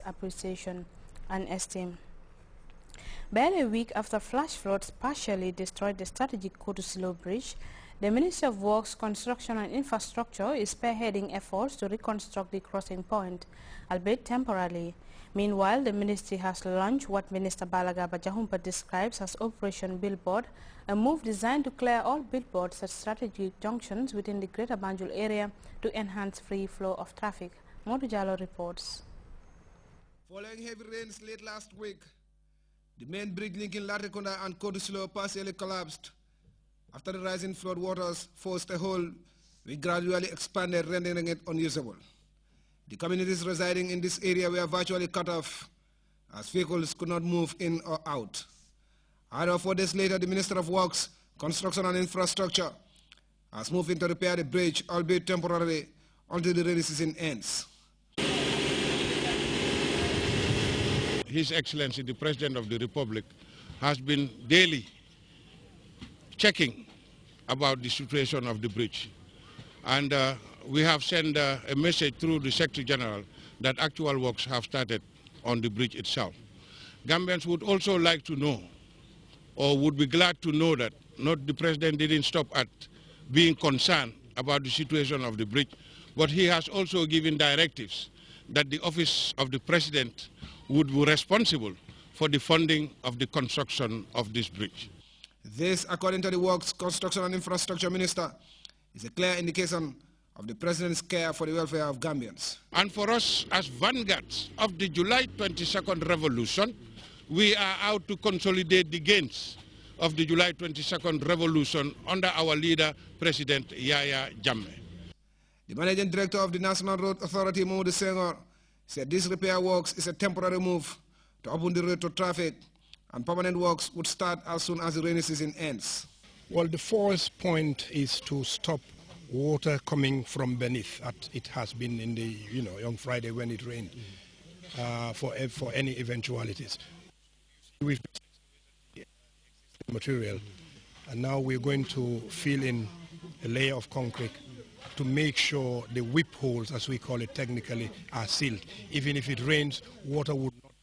appreciation and esteem. Barely a week after flash floods partially destroyed the strategic Kotusilo Bridge, the Ministry of Works, Construction and Infrastructure is spearheading efforts to reconstruct the crossing point, albeit temporarily. Meanwhile, the ministry has launched what Minister Balagaba Jahumpa describes as Operation Billboard, a move designed to clear all billboards at strategic junctions within the Greater Banjul area to enhance free flow of traffic. Modu Jallo reports. Following heavy rains late last week, the main bridge linking Latrikunda and Kotusilo partially collapsed. After the rising flood waters forced a hole, we gradually expanded, rendering it unusable. The communities residing in this area were virtually cut off, as vehicles could not move in or out. However, 4 days later, the Minister of Works, Construction and Infrastructure has moved in to repair the bridge, albeit temporarily, until the rainy season ends. His Excellency, the President of the Republic, has been daily checking about the situation of the bridge. And we have sent a message through the Secretary General that actual works have started on the bridge itself. Gambians would also like to know, or would be glad to know, that not the President didn't stop at being concerned about the situation of the bridge, but he has also given directives that the Office of the President would be responsible for the funding of the construction of this bridge. This, according to the Works, Construction and Infrastructure Minister, is a clear indication of the President's care for the welfare of Gambians. And for us, as vanguards of the July 22nd revolution, we are out to consolidate the gains of the July 22nd revolution under our leader, President Yaya Jammeh. The Managing Director of the National Road Authority, Mahmoud Senghor, said this repair works is a temporary move to open the road to traffic, and permanent works would start as soon as the rainy season ends. Well, the first point is to stop water coming from beneath, as it has been in the, on Friday when it rained, for any eventualities. We've material, and now we're going to fill in a layer of concrete to make sure the whip holes, as we call it technically, are sealed. Even if it rains, water would not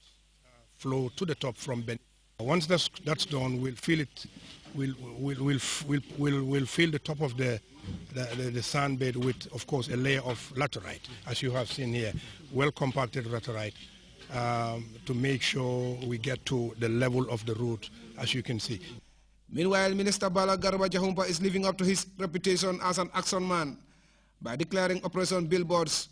flow to the top from beneath. Once that's done, we'll fill it. We'll fill the top of the sand bed with, of course, a layer of laterite, as you have seen here, well compacted laterite, to make sure we get to the level of the road, as you can see. Meanwhile, Minister Balagaba Jahumpa is living up to his reputation as an action man by declaring Operation Billboards,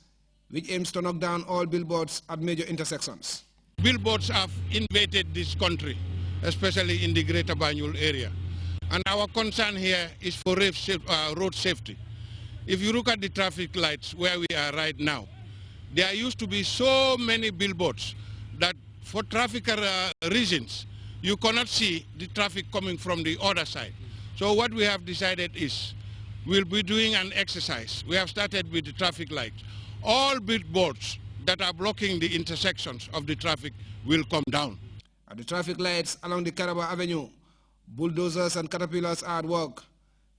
which aims to knock down all billboards at major intersections. Billboards have invaded this country, especially in the Greater Banjul area. And our concern here is for road safety. If you look at the traffic lights where we are right now, there used to be so many billboards that for traffic reasons, you cannot see the traffic coming from the other side. So what we have decided is, we'll be doing an exercise. We have started with the traffic lights. All billboards that are blocking the intersections of the traffic will come down. At the traffic lights along the Caraba Avenue, bulldozers and caterpillars are at work,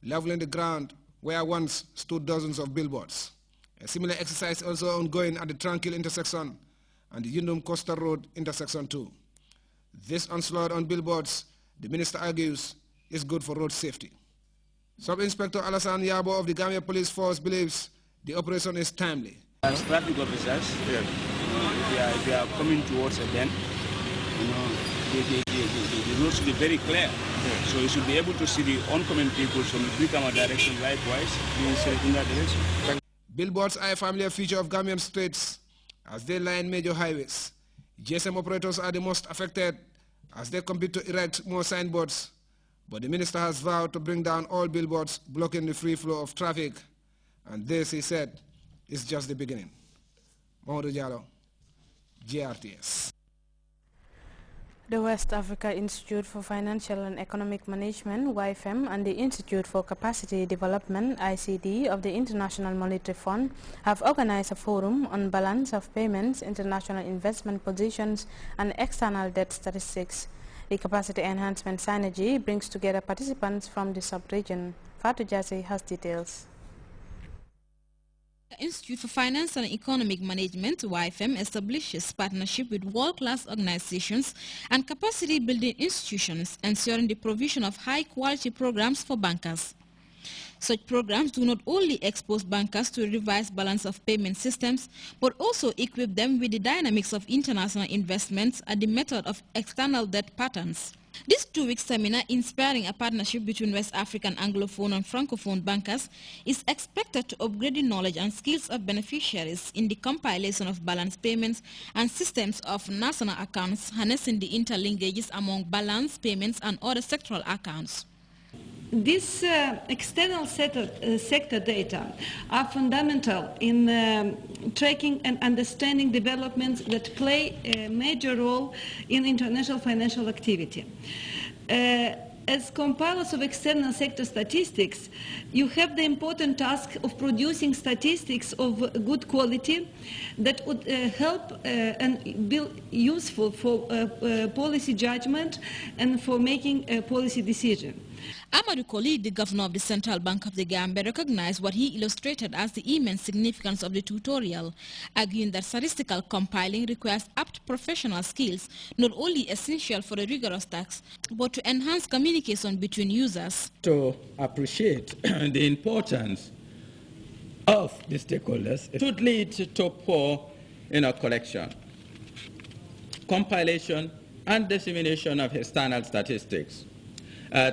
leveling the ground where once stood dozens of billboards. A similar exercise also ongoing at the Tranquil intersection and the Yundum Costa Road intersection too. This onslaught on billboards, the minister argues, is good for road safety. Sub-Inspector Alassane Yabo of the Gambia Police Force believes the operation is timely. As traffic officers, they are coming towards a bend. The road should be very clear. So you should be able to see the oncoming vehicles from the Brikama direction, likewise, being set in that direction. Billboards are a familiar feature of Gambian streets as they line major highways. GSM operators are the most affected as they compete to erect more signboards. But the minister has vowed to bring down all billboards blocking the free flow of traffic. And this, he said, is just the beginning. Modu Jallo, GRTS. The West Africa Institute for Financial and Economic Management, YFM, and the Institute for Capacity Development, ICD, of the International Monetary Fund have organized a forum on balance of payments, international investment positions, and external debt statistics. The capacity enhancement synergy brings together participants from the sub-region. Fatou Jassy has details. The Institute for Finance and Economic Management, YFM, establishes partnership with world-class organizations and capacity-building institutions, ensuring the provision of high-quality programs for bankers. Such programs do not only expose bankers to a revised balance of payment systems, but also equip them with the dynamics of international investments and the method of external debt patterns. This two-week seminar, inspiring a partnership between West African Anglophone and Francophone bankers, is expected to upgrade the knowledge and skills of beneficiaries in the compilation of balance payments and systems of national accounts, harnessing the interlinkages among balance payments and other sectoral accounts. This external sector data are fundamental in tracking and understanding developments that play a major role in international financial activity. As compilers of external sector statistics, you have the important task of producing statistics of good quality that would help and be useful for policy judgment and for making a policy decision. Amadou Koli, the governor of the Central Bank of the Gambia, recognized what he illustrated as the immense significance of the tutorial, arguing that statistical compiling requires apt professional skills, not only essential for the rigorous task, but to enhance communication between users. To appreciate the importance of the stakeholders, it should lead to poor collection, compilation, and dissemination of external statistics.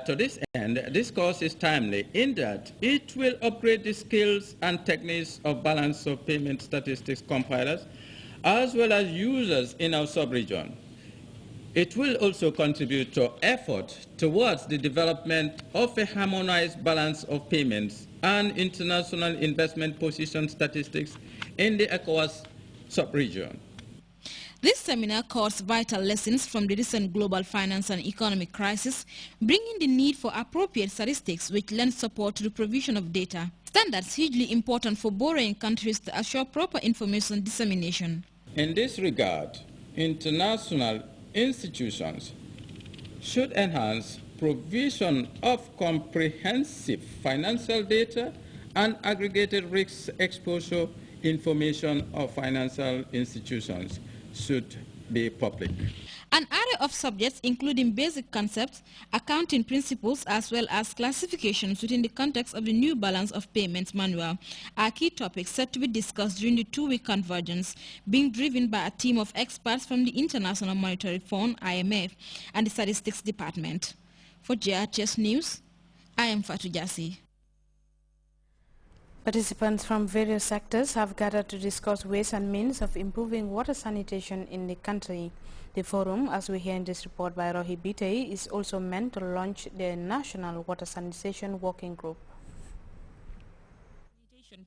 To this end, this course is timely in that it will upgrade the skills and techniques of balance of payment statistics compilers as well as users in our sub-region. It will also contribute to effort towards the development of a harmonized balance of payments and international investment position statistics in the ECOWAS sub-region. This seminar covers vital lessons from the recent global finance and economic crisis, bringing the need for appropriate statistics which lend support to the provision of data. Standards hugely important for borrowing countries to assure proper information dissemination. In this regard, international institutions should enhance provision of comprehensive financial data and aggregated risk exposure information of financial institutions should be public. An array of subjects including basic concepts, accounting principles as well as classifications within the context of the new balance of payments manual are key topics set to be discussed during the two-week convergence, being driven by a team of experts from the International Monetary Fund, IMF, and the Statistics Department. For Grts News, I am Fatou Jassi. Participants from various sectors have gathered to discuss ways and means of improving water sanitation in the country. The forum, as we hear in this report by Rohi Bitey, is also meant to launch the National Water Sanitation Working Group.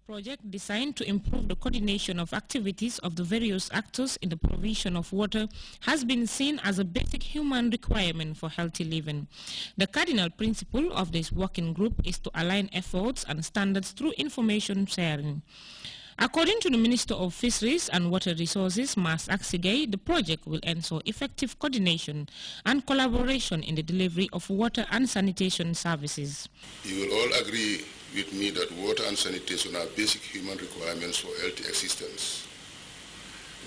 Project designed to improve the coordination of activities of the various actors in the provision of water has been seen as a basic human requirement for healthy living. The cardinal principle of this working group is to align efforts and standards through information sharing. According to the Minister of Fisheries and Water Resources, Mas Aksigay, the project will ensure effective coordination and collaboration in the delivery of water and sanitation services. You will all agree with me that water and sanitation are basic human requirements for healthy existence.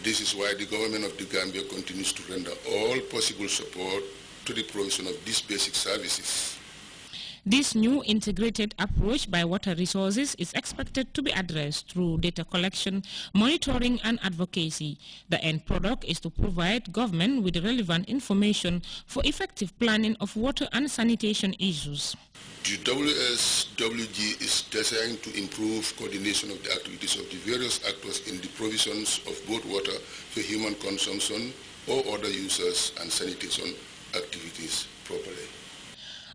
This is why the government of the Gambia continues to render all possible support to the provision of these basic services. This new integrated approach by Water Resources is expected to be addressed through data collection, monitoring and advocacy. The end product is to provide government with relevant information for effective planning of water and sanitation issues. The WSWG is designed to improve coordination of the activities of the various actors in the provisions of both water for human consumption or other users and sanitation activities properly.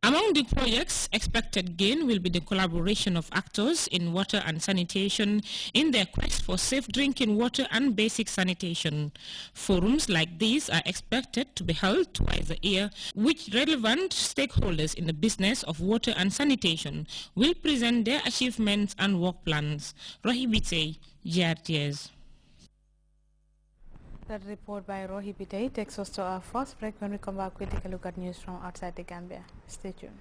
Among the project's expected gain will be the collaboration of actors in water and sanitation in their quest for safe drinking water and basic sanitation. Forums like these are expected to be held twice a year, which relevant stakeholders in the business of water and sanitation will present their achievements and work plans. Rohi Bitey, Grts. That report by Rohi Bitey takes us to our first break. When we come back, we take a look at news from outside the Gambia. Stay tuned.